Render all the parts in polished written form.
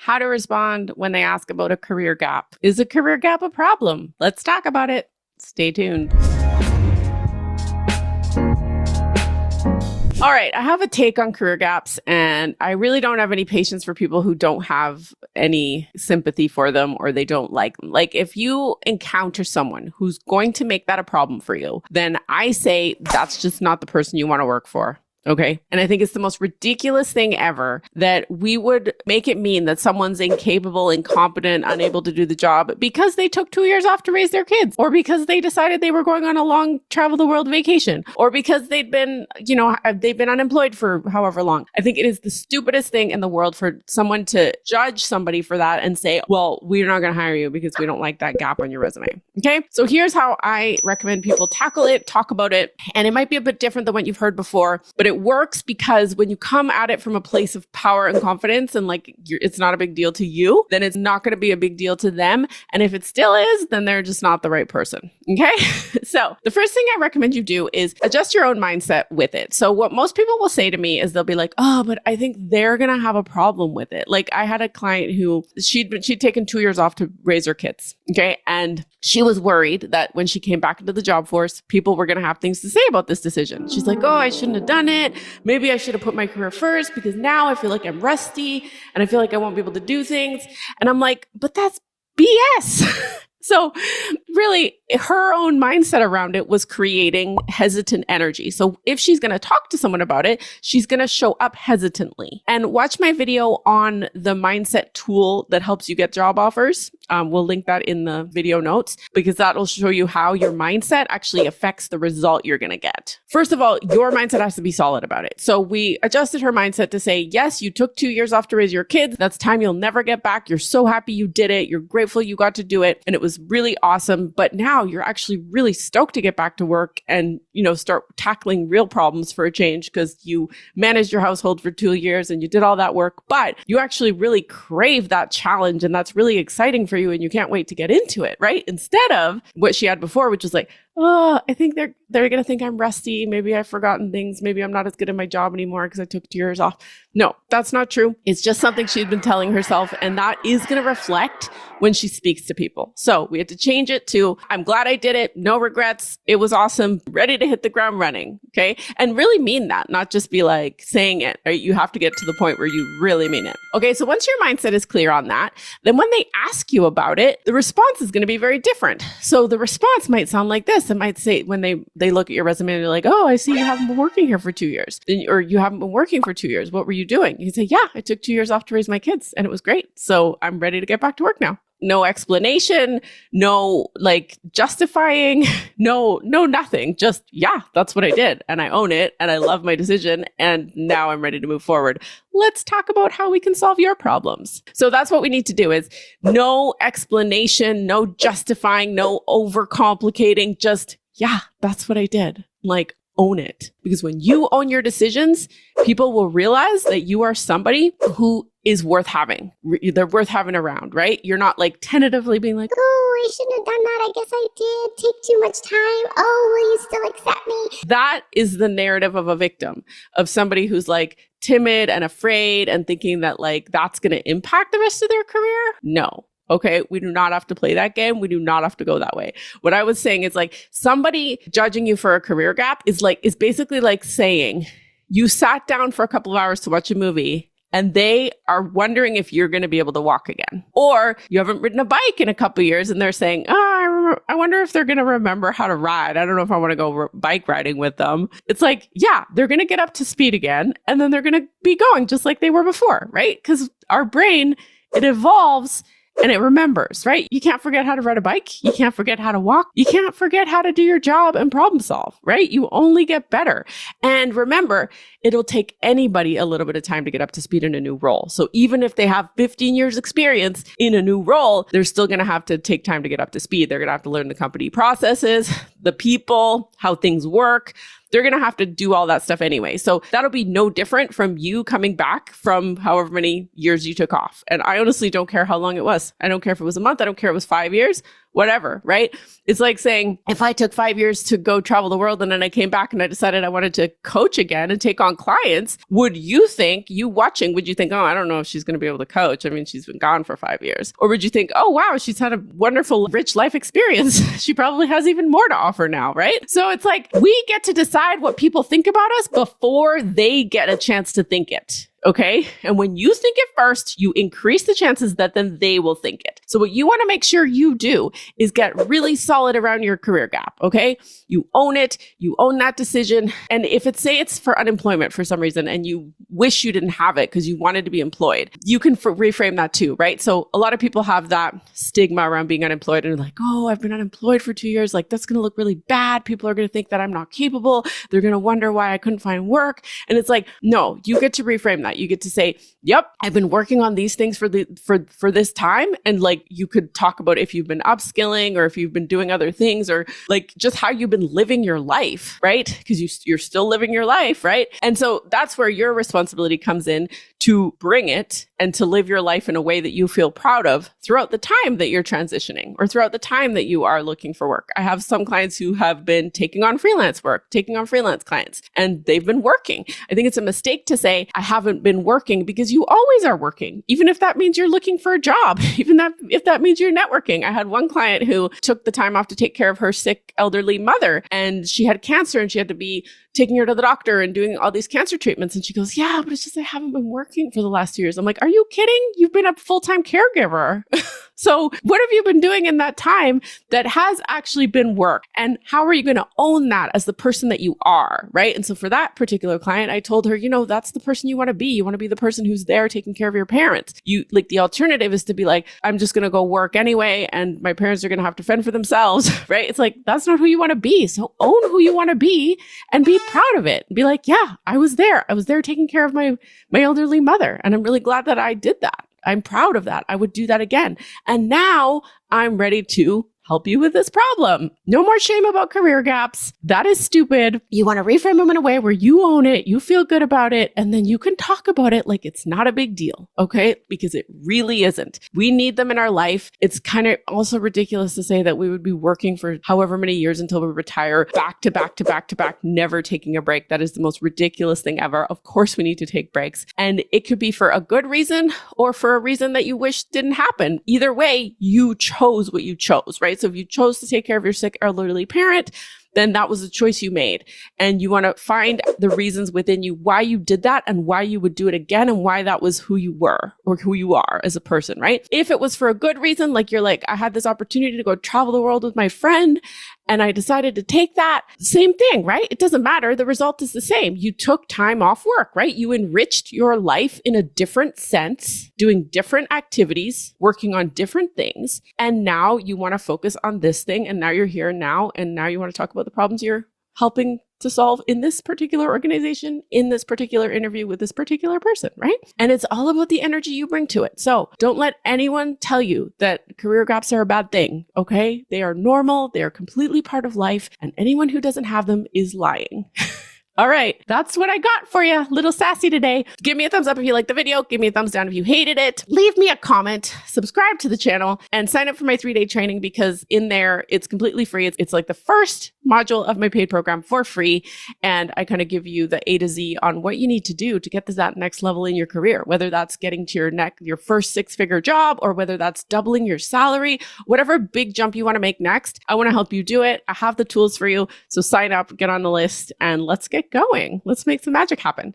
how to respond when they ask about a career gap. Is a career gap a problem? Let's talk about it. Stay tuned. All right, I have a take on career gaps, and I really don't have any patience for people who don't have any sympathy for them or they don't like them. Like, if you encounter someone who's going to make that a problem for you, then I say that's just not the person you want to work for. Okay. And I think it's the most ridiculous thing ever that we would make it mean that someone's incapable, incompetent, unable to do the job because they took 2 years off to raise their kids, or because they decided they were going on a long travel the world vacation, or because they've been unemployed for however long. I think it is the stupidest thing in the world for someone to judge somebody for that and say, well, we're not going to hire you because we don't like that gap on your resume. Okay. So here's how I recommend people tackle it, talk about it. And it might be a bit different than what you've heard before, but it works because when you come at it from a place of power and confidence and like it's not a big deal to you, then it's not going to be a big deal to them. And if it still is, then they're just not the right person. Okay. So the first thing I recommend you do is adjust your own mindset with it. So what most people will say to me is they'll be like, oh, but I think they're going to have a problem with it. Like, I had a client who she'd taken 2 years off to raise her kids. Okay. And she was worried that when she came back into the job force, people were going to have things to say about this decision. She's like, oh, I shouldn't have done it. Maybe I should have put my career first because now I feel like I'm rusty and I feel like I won't be able to do things. And I'm like, but that's BS. So really, her own mindset around it was creating hesitant energy. So if she's going to talk to someone about it, she's going to show up hesitantly. And watch my video on the mindset tool that helps you get job offers. We'll link that in the video notes because that'll show you how your mindset actually affects the result you're going to get. First of all, your mindset has to be solid about it. So we adjusted her mindset to say, yes, you took 2 years off to raise your kids. That's time you'll never get back. You're so happy you did it. You're grateful you got to do it. And it was really awesome. But now you're actually really stoked to get back to work and, start tackling real problems for a change because you managed your household for 2 years and you did all that work, but you actually really crave that challenge. And that's really exciting for you. And you can't wait to get into it, right? Instead of what she had before, which was like, oh, I think they're going to think I'm rusty. Maybe I've forgotten things. Maybe I'm not as good at my job anymore because I took 2 years off. No, that's not true. It's just something she'd been telling herself. And that is going to reflect when she speaks to people. So we had to change it to, I'm glad I did it. No regrets. It was awesome. Ready to hit the ground running. Okay. And really mean that, not just be like saying it, right? You have to get to the point where you really mean it. Okay. So once your mindset is clear on that, then when they ask you about it, the response is going to be very different. So the response might sound like this. It might say, when they look at your resume and they're like, oh, I see you haven't been working here for 2 years, or you haven't been working for 2 years. What were you doing? You can say, yeah, I took 2 years off to raise my kids and it was great. So I'm ready to get back to work now. No explanation, no justifying, no nothing. Just, yeah, that's what I did. And I own it and I love my decision. And now I'm ready to move forward. Let's talk about how we can solve your problems. So that's what we need to do is no explanation, no justifying, no overcomplicating, just, yeah, that's what I did. Own it. Because when you own your decisions, people will realize that you are somebody who is worth having. They're worth having around, right? You're not tentatively being like, oh, I shouldn't have done that. I guess I did take too much time. Oh, will you still accept me? That is the narrative of a victim, of somebody who's timid and afraid and thinking that that's going to impact the rest of their career. No. Okay, we do not have to play that game. We do not have to go that way. What I was saying is somebody judging you for a career gap is basically saying you sat down for a couple of hours to watch a movie and they are wondering if you're going to be able to walk again. Or you haven't ridden a bike in a couple of years and they're saying, oh, I wonder if they're going to remember how to ride. I don't know if I want to go bike riding with them. It's yeah, they're going to get up to speed again and then they're going to be going just like they were before, right? Because our brain, it evolves and it remembers, right? You can't forget how to ride a bike. You can't forget how to walk. You can't forget how to do your job and problem solve, right? You only get better. And remember, it'll take anybody a little bit of time to get up to speed in a new role. So even if they have 15 years experience in a new role, they're still going to have to take time to get up to speed. They're going to have to learn the company processes, the people, how things work. They're going to have to do all that stuff anyway. So that'll be no different from you coming back from however many years you took off. And I honestly don't care how long it was. I don't care if it was a month. I don't care if it was 5 years. whatever, right? It's like saying, if I took 5 years to go travel the world and then I came back and I decided I wanted to coach again and take on clients, would you think, oh, I don't know if she's going to be able to coach. I mean, she's been gone for 5 years. Or would you think, oh, wow, she's had a wonderful, rich life experience. She probably has even more to offer now, right? So it's like, we get to decide what people think about us before they get a chance to think it. Okay. And when you think it first, you increase the chances that then they will think it. So what you want to make sure you do is get really solid around your career gap. Okay. You own it. You own that decision. And if it's for unemployment for some reason and you wish you didn't have it because you wanted to be employed, you can reframe that too, right? So a lot of people have that stigma around being unemployed and like, oh, I've been unemployed for 2 years. Like, that's going to look really bad. People are going to think that I'm not capable. They're going to wonder why I couldn't find work. And it's like, no, you get to reframe that. You get to say, yep, I've been working on these things for this time. And like, you could talk about if you've been upskilling or if you've been doing other things or like just how you've been living your life, right? Because you're still living your life, right? And so that's where your responsibility comes in to bring it and to live your life in a way that you feel proud of throughout the time that you're transitioning or throughout the time that you are looking for work. I have some clients who have been taking on freelance work, taking on freelance clients, and they've been working. I think it's a mistake to say, I haven't been working, because you always are working, even if that means you're looking for a job, if that means you're networking. I had one client who took the time off to take care of her sick elderly mother, and she had cancer and she had to be taking her to the doctor and doing all these cancer treatments. And she goes, yeah, but it's just I haven't been working for the last 2 years. I'm like, are you kidding? You've been a full-time caregiver. So what have you been doing in that time that has actually been work? And how are you going to own that as the person that you are, right? And so for that particular client, I told her, that's the person you want to be. You want to be the person who's there taking care of your parents. The alternative is to be like, I'm just going to go work anyway, and my parents are going to have to fend for themselves, right? It's like, that's not who you want to be. So own who you want to be and be proud of it. Be like, yeah, I was there. I was there taking care of my elderly mother. And I'm really glad that I did that. I'm proud of that. I would do that again. And now I'm ready to help you with this problem. No more shame about career gaps. That is stupid. You want to reframe them in a way where you own it, you feel good about it, and then you can talk about it like it's not a big deal, okay? Because it really isn't. We need them in our life. It's kind of also ridiculous to say that we would be working for however many years until we retire, back to back to back to back, never taking a break. That is the most ridiculous thing ever. Of course, we need to take breaks. And it could be for a good reason or for a reason that you wish didn't happen. Either way, you chose what you chose, right? So if you chose to take care of your sick elderly parent, then that was a choice you made. And you want to find the reasons within you why you did that and why you would do it again and why that was who you were or who you are as a person, right? If it was for a good reason, like you're like, I had this opportunity to go travel the world with my friend and I decided to take that, same thing, right? It doesn't matter. The result is the same. You took time off work, right? You enriched your life in a different sense, doing different activities, working on different things. And now you want to focus on this thing. And now you're here now. And now you want to talk about the problems you're helping to solve in this particular organization, in this particular interview with this particular person, right? And it's all about the energy you bring to it. So don't let anyone tell you that career gaps are a bad thing, okay? They are normal. They are completely part of life. And anyone who doesn't have them is lying. All right, that's what I got for you. Little sassy today. Give me a thumbs up if you liked the video. Give me a thumbs down if you hated it. Leave me a comment, subscribe to the channel, and sign up for my 3-day training because in there, it's completely free. It's like the first module of my paid program for free. And I kind of give you the A to Z on what you need to do to get to that next level in your career, whether that's getting to your first 6-figure job or whether that's doubling your salary, whatever big jump you want to make next. I want to help you do it. I have the tools for you. So sign up, get on the list, and let's get going. Let's make some magic happen.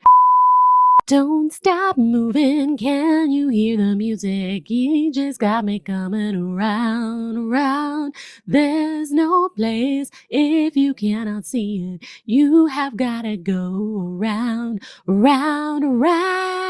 Don't stop moving. Can you hear the music? You just got me coming around, around. There's no place if you cannot see it. You have got to go around, around, around.